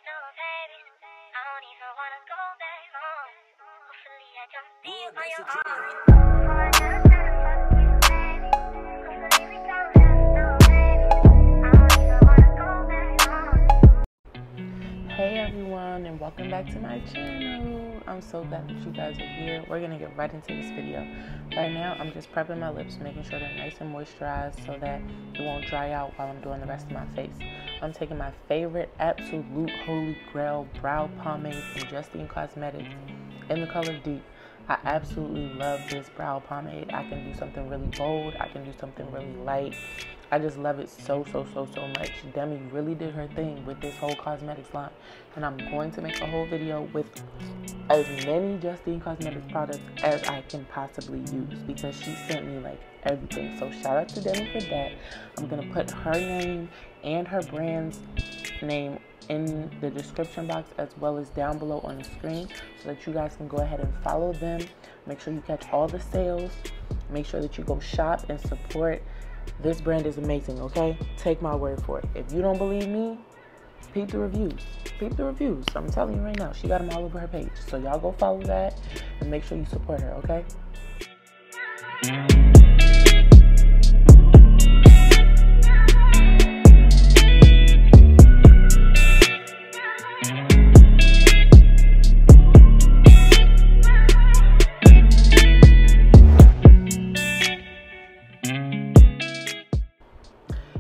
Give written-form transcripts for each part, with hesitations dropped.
no babies. I don't even wanna go back home. Hopefully I can be on your arm. Hey everyone, and welcome back to my channel. I'm so glad that you guys are here. We're gonna get right into this video. Right now I'm just prepping my lips, making sure they're nice and moisturized so that it won't dry out while I'm doing the rest of my face. I'm taking my favorite absolute holy grail brow pomade from Justine Cosmetics in the color Deep. I absolutely love this brow pomade. I can do something really bold, I can do something really light. I just love it so much. Demi really did her thing with this whole cosmetics line, and I'm going to make a whole video with as many Justine Cosmetics products as I can possibly use because she sent me like everything. So shout out to Demi for that. I'm gonna put her name and her brand's name in the description box as well as down below on the screen so that you guys can go ahead and follow them. Make sure you catch all the sales. Make sure that you go shop and support. This brand is amazing, okay? Take my word for it. If you don't believe me, peep the reviews. Peep the reviews. I'm telling you right now, she got them all over her page. So y'all go follow that and make sure you support her, okay?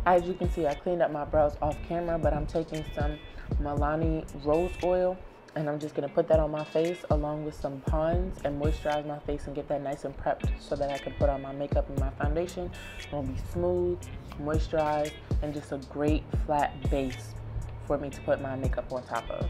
As you can see, I cleaned up my brows off camera, but I'm taking some Milani rose oil and I'm just going to put that on my face along with some Pond's and moisturize my face and get that nice and prepped so that I can put on my makeup and my foundation. It'll be smooth, moisturized, and just a great flat base for me to put my makeup on top of.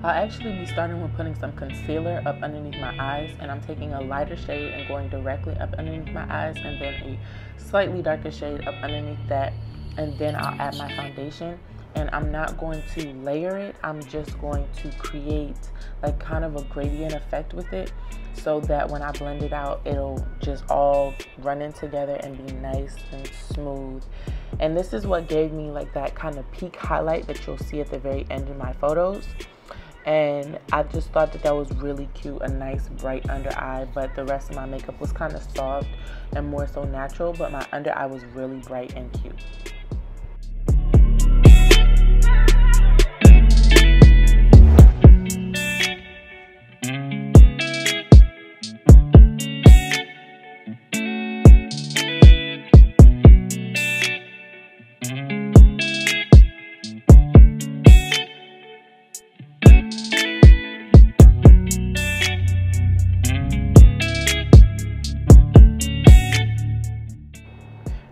I'll actually be starting with putting some concealer up underneath my eyes, and I'm taking a lighter shade and going directly up underneath my eyes, and then a slightly darker shade up underneath that, and then I'll add my foundation. And I'm not going to layer it, I'm just going to create like kind of a gradient effect with it so that when I blend it out, it'll just all run in together and be nice and smooth. And this is what gave me like that kind of peak highlight that you'll see at the very end of my photos. And I just thought that that was really cute, a nice bright under eye, but the rest of my makeup was kind of soft and more so natural, but my under eye was really bright and cute.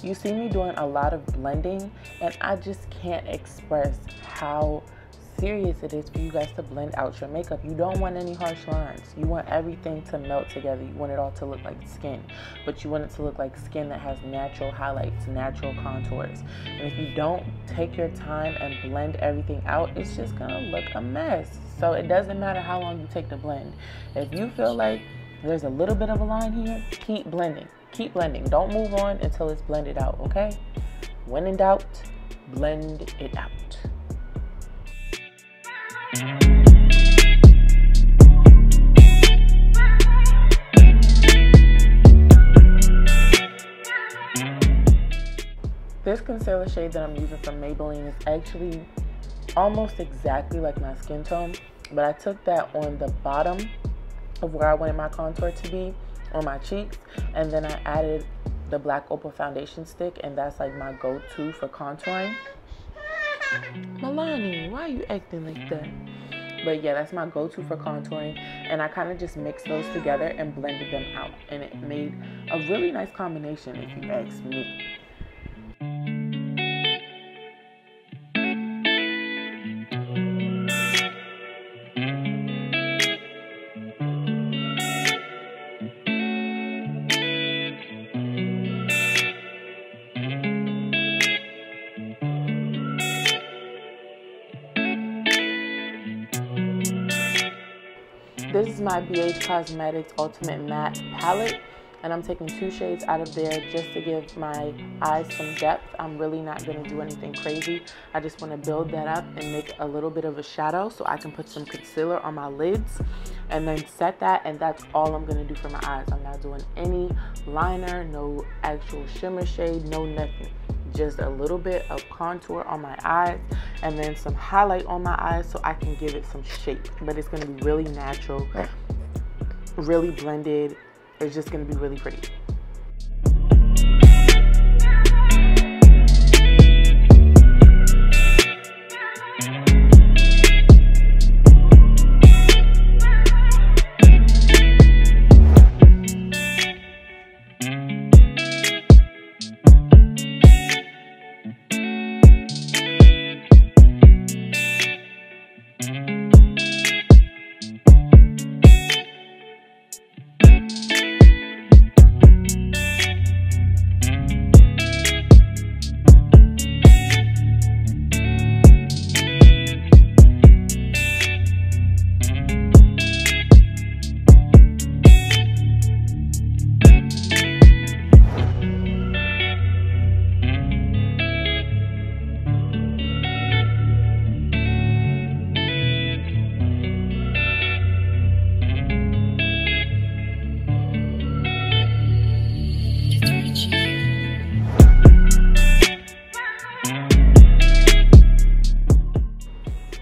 You see me doing a lot of blending, and I just can't express how serious it is for you guys to blend out your makeup. You don't want any harsh lines. You want everything to melt together. You want it all to look like skin, but you want it to look like skin that has natural highlights, natural contours. And if you don't take your time and blend everything out, it's just gonna look a mess. So it doesn't matter how long you take to blend. If you feel like there's a little bit of a line here, keep blending. Keep blending. Don't move on until it's blended out, okay? When in doubt, blend it out. This concealer shade that I'm using from Maybelline is actually almost exactly like my skin tone, but I took that on the bottom of where I wanted my contour to be on my cheeks, and then I added the black Opal foundation stick, and that's like my go-to for contouring. Milani, why are you acting like that? But yeah, that's my go-to for contouring, and I kind of just mixed those together and blended them out, and it made a really nice combination if you ask me. This is my BH Cosmetics Ultimate Matte Palette, and I'm taking 2 shades out of there just to give my eyes some depth. I'm really not going to do anything crazy. I just want to build that up and make a little bit of a shadow so I can put some concealer on my lids and then set that, and that's all I'm going to do for my eyes. I'm not doing any liner, no actual shimmer shade, no nothing. Just a little bit of contour on my eyes and then some highlight on my eyes so I can give it some shape. But it's going to be really natural, really blended. It's just going to be really pretty.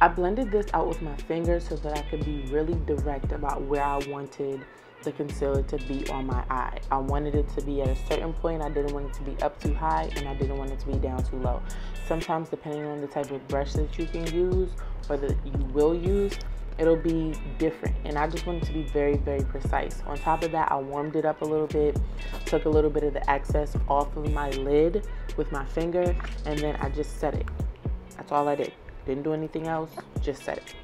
I blended this out with my fingers so that I could be really direct about where I wanted the concealer to be on my eye. I wanted it to be at a certain point. I didn't want it to be up too high, and I didn't want it to be down too low. Sometimes, depending on the type of brush that you can use or that you will use, it'll be different, and I just want it to be very, very precise. On top of that, I warmed it up a little bit, took a little bit of the excess off of my lid with my finger, and then I just set it. That's all I did. Didn't do anything else, just set it.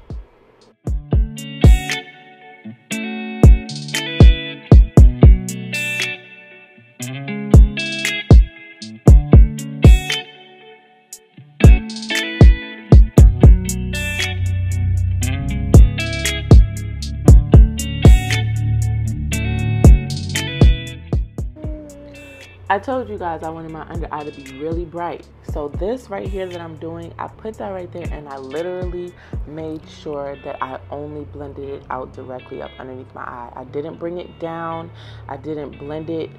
I told you guys I wanted my under eye to be really bright. So this right here that I'm doing, I put that right there and I literally made sure that I only blended it out directly up underneath my eye. I didn't bring it down. I didn't blend it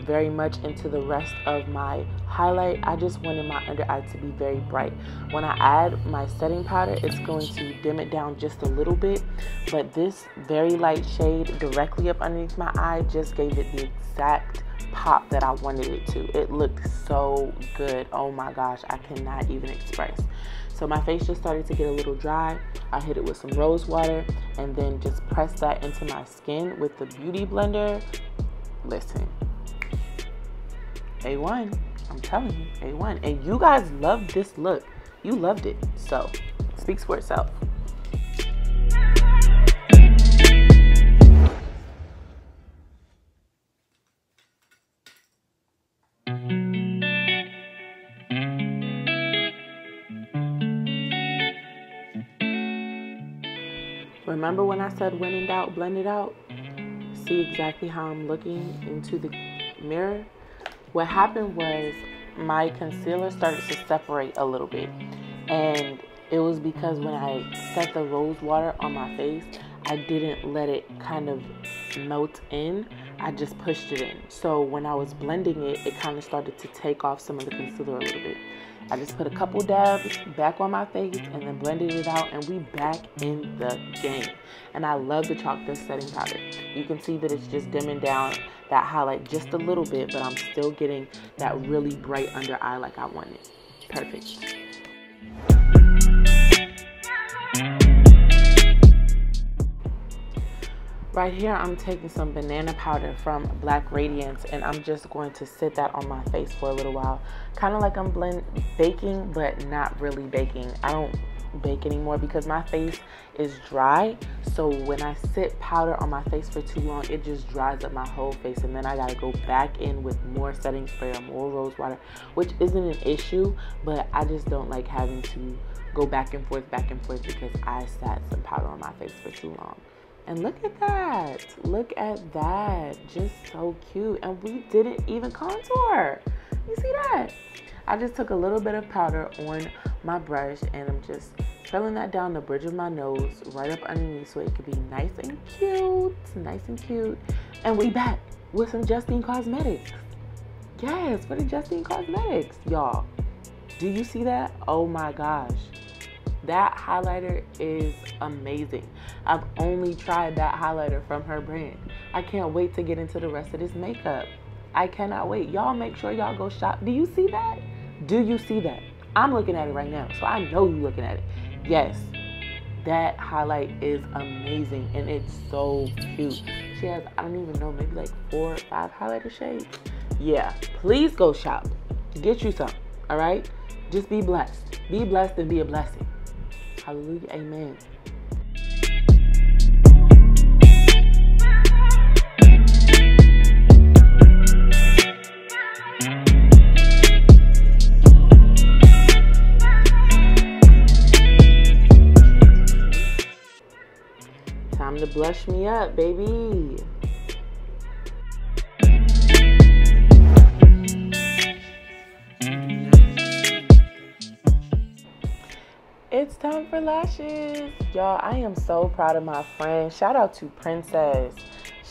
very much into the rest of my highlight. I just wanted my under eye to be very bright. When I add my setting powder, it's going to dim it down just a little bit, but this very light shade directly up underneath my eye just gave it the exact pop that I wanted it to. It looked so good. Oh my gosh, I cannot even express. So my face just started to get a little dry. I hit it with some rose water and then just pressed that into my skin with the beauty blender. Listen, A1, I'm telling you, A1. And you guys loved this look. You loved it, so it speaks for itself. Remember when I said when in doubt, blend it out? See exactly how I'm looking into the mirror? What happened was my concealer started to separate a little bit, and it was because when I set the rose water on my face, I didn't let it kind of melt in. I just pushed it in. So when I was blending it, it kind of started to take off some of the concealer a little bit. I just put a couple dabs back on my face and then blended it out, and we back in the game. And I love the Chalk Dust setting powder. You can see that it's just dimming down that highlight just a little bit, but I'm still getting that really bright under eye like I wanted. Perfect. Right here, I'm taking some banana powder from Black Radiance, and I'm just going to sit that on my face for a little while. Kind of like I'm baking, but not really baking. I don't bake anymore because my face is dry. So when I sit powder on my face for too long, it just dries up my whole face, and then I gotta go back in with more setting spray or more rose water, which isn't an issue, but I just don't like having to go back and forth because I sat some powder on my face for too long. And look at that. Look at that. Just so cute. And we didn't even contour. You see that? I just took a little bit of powder on my brush and I'm just filling that down the bridge of my nose, right up underneath, so it could be nice and cute. Nice and cute. And we back with some Justine Cosmetics. Yes, for the Justine Cosmetics, y'all. Do you see that? Oh my gosh. That highlighter is amazing. I've only tried that highlighter from her brand. I can't wait to get into the rest of this makeup. I cannot wait. Y'all make sure y'all go shop. Do you see that? Do you see that? I'm looking at it right now, so I know you're looking at it. Yes, that highlight is amazing and it's so cute. She has, I don't even know, maybe like 4 or 5 highlighter shades. Yeah, please go shop. Get you some, all right? Just be blessed. Be blessed and be a blessing. Hallelujah, amen. Time to blush me up, baby. It's time for lashes. Y'all, I am so proud of my friend. Shout out to Princess.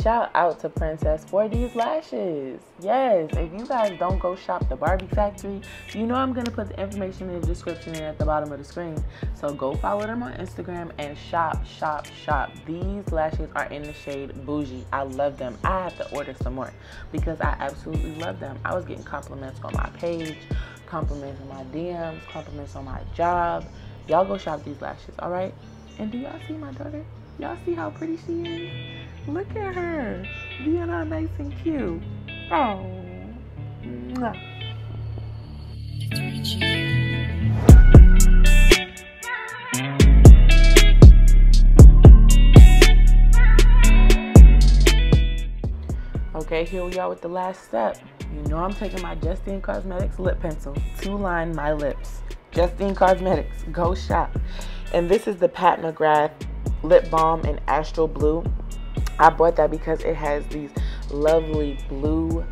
Shout out to Princess for these lashes. Yes, if you guys don't go shop the Barbiee FzActory, you know I'm going to put the information in the description and at the bottom of the screen. So go follow them on Instagram and shop, shop, shop. These lashes are in the shade Boujee. I love them. I have to order some more because I absolutely love them. I was getting compliments on my page, compliments on my DMs, compliments on my job. Y'all go shop these lashes, all right? And do y'all see my daughter? Y'all see how pretty she is? Look at her. Being all nice and cute. Oh. Mwah. Okay, here we are with the last step. You know I'm taking my Justine Cosmetics lip pencil to line my lips. Justine Cosmetics, go shop. And this is the Pat McGrath lip balm in Astral Blue. I bought that because it has these lovely blue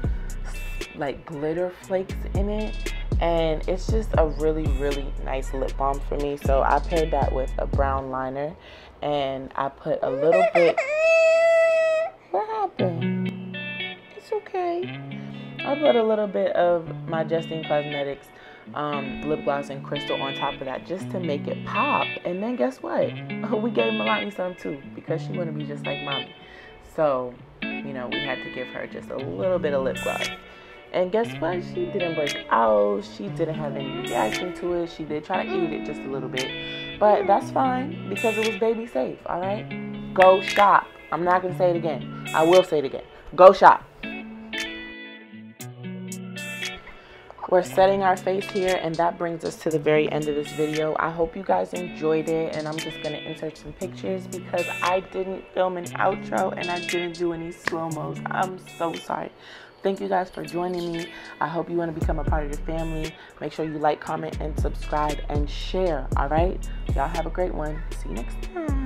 like glitter flakes in it, and it's just a really, really nice lip balm for me. So I paired that with a brown liner, and I put a little bit. What happened? It's okay. I put a little bit of my Justine Cosmetics lip gloss and crystal on top of that just to make it pop. And then guess what? We gave Milani some too because she wanted to be just like mommy. So, you know, we had to give her just a little bit of lip gloss. And guess what? She didn't break out. She didn't have any reaction to it. She did try to eat it just a little bit. But that's fine because it was baby safe, all right? Go shop. I'm not going to say it again. I will say it again. Go shop. We're setting our face here, and that brings us to the very end of this video. I hope you guys enjoyed it, and I'm just going to insert some pictures because I didn't film an outro and I didn't do any slow-mos. I'm so sorry. Thank you guys for joining me. I hope you want to become a part of the family. Make sure you like, comment, and subscribe, and share, all right? Y'all have a great one. See you next time.